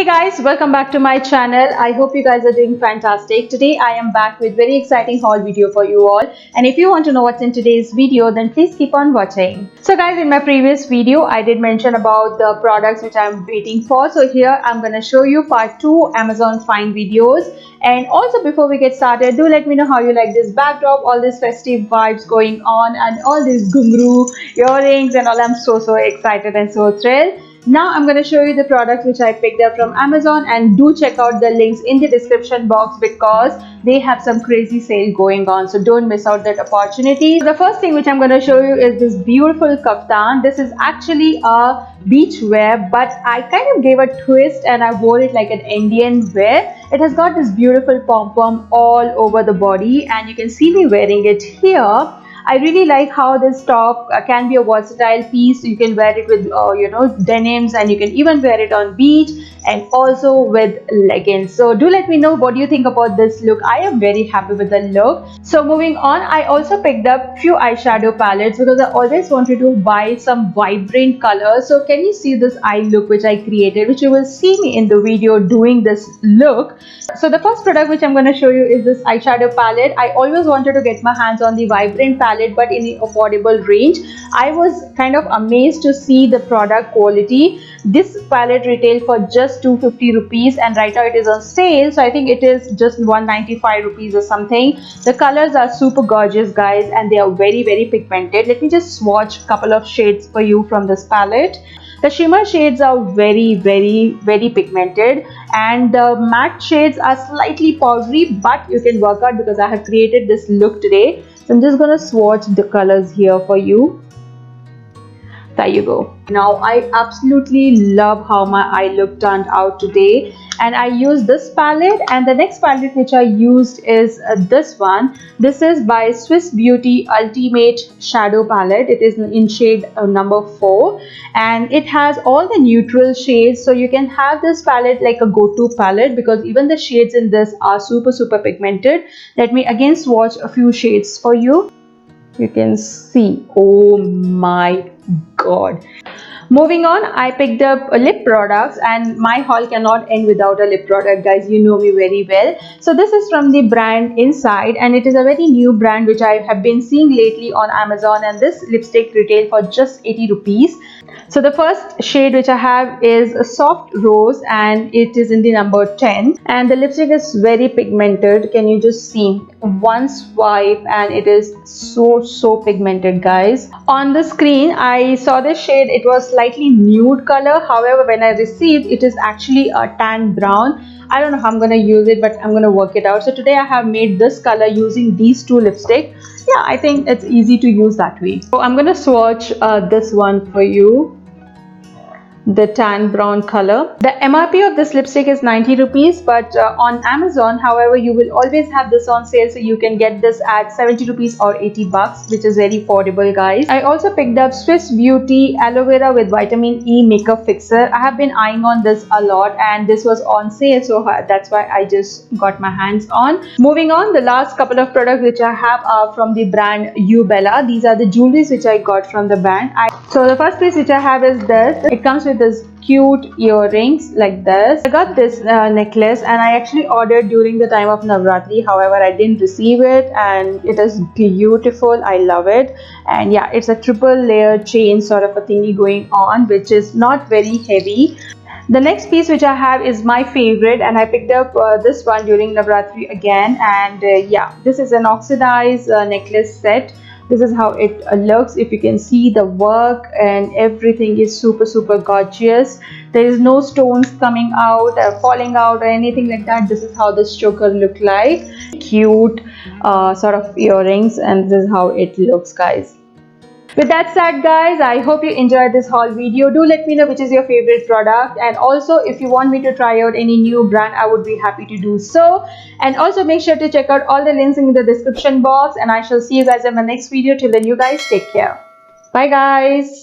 Hey guys, welcome back to my channel. I hope you guys are doing fantastic. Today I am back with very exciting haul video for you all, and if you want to know what's in today's video, then please keep on watching. So guys, in my previous video I did mention about the products which I'm waiting for. So here I'm going to show you part 2 Amazon find videos. And also, before we get started, do let me know how you like this backdrop, all these festive vibes going on, and all these gungroo earrings and all. I'm so excited and so thrilled. Now I'm going to show you the products which I picked up from Amazon, and do check out the links in the description box because they have some crazy sale going on, so don't miss out that opportunity. The first thing which I'm going to show you is this beautiful kaftan. This is actually a beach wear, but I kind of gave a twist and I wore it like an Indian wear. It has got this beautiful pom-pom all over the body, and you can see me wearing it here. I really like how this top can be a versatile piece. You can wear it with denims, and you can even wear it on beach and also with leggings. So do let me know what do you think about this look. I am very happy with the look. So moving on, I also picked up few eyeshadow palettes because I always wanted to buy some vibrant colors. So can you see this eye look which I created, which you will see me in the video doing this look. So the first product which I'm going to show you is this eyeshadow palette. I always wanted to get my hands on the vibrant palette, but in the affordable range. I was kind of amazed to see the product quality. This palette retailed for just 250 rupees, and right now it is on sale, so I think it is just 195 rupees or something. The colors are super gorgeous guys, and they are very pigmented. Let me just swatch a couple of shades for you from this palette. The shimmer shades are very pigmented, and the matte shades are slightly powdery, but you can work out because I have created this look today. So I'm just gonna swatch the colors here for you. There you go. Now I absolutely love how my eye look turned out today, and I used this palette, and the next palette which I used is this one. This is by Swiss Beauty Ultimate Shadow Palette. It is in shade number 4, and it has all the neutral shades, so you can have this palette like a go-to palette because even the shades in this are super pigmented. Let me again swatch a few shades for you. You can see, oh my god. Moving on, I picked up lip products, and my haul cannot end without a lip product guys. You know me very well. So this is from the brand Inside, and it is a very new brand which I have been seeing lately on Amazon, and this lipstick retailed for just 80 rupees. So the first shade which I have is a soft rose, and it is in the number 10, and the lipstick is very pigmented. Can you just see one swipe and it is so pigmented guys. On the screen I saw this shade, it was slightly nude color. However, when I received, it is actually a tan brown. I don't know how I'm going to use it, but I'm going to work it out. So today I have made this color using these two lipsticks. Yeah, I think it's easy to use that way. So I'm going to swatch this one for you, the tan brown color. The MRP of this lipstick is 90 rupees, but on Amazon, however, you will always have this on sale, so you can get this at 70 rupees or 80 bucks, which is very affordable guys. I also picked up Swiss Beauty Aloe Vera with Vitamin E Makeup Fixer. I have been eyeing on this a lot, and this was on sale, so that's why I just got my hands on. Moving on, the last couple of products which I have are from the brand Bella. These are the jewelries which I got from the brand. So the first piece which I have is this. It comes with this cute earrings like this. I got this necklace, and I actually ordered during the time of Navratri. However, I didn't receive it, and it is beautiful. I love it. And yeah, it's a triple layer chain sort of a thingy going on, which is not very heavy. The next piece which I have is my favorite, and I picked up this one during Navratri again, and yeah, this is an oxidized necklace set. This is how it looks. If you can see, the work and everything is super gorgeous. There is no stones coming out or falling out or anything like that. This is how this choker look like. Cute sort of earrings, and this is how it looks guys. With that said guys, I hope you enjoyed this haul video. Do let me know which is your favorite product, and also if you want me to try out any new brand, I would be happy to do so. And also make sure to check out all the links in the description box, and I shall see you guys in my next video. Till then, you guys take care. Bye guys.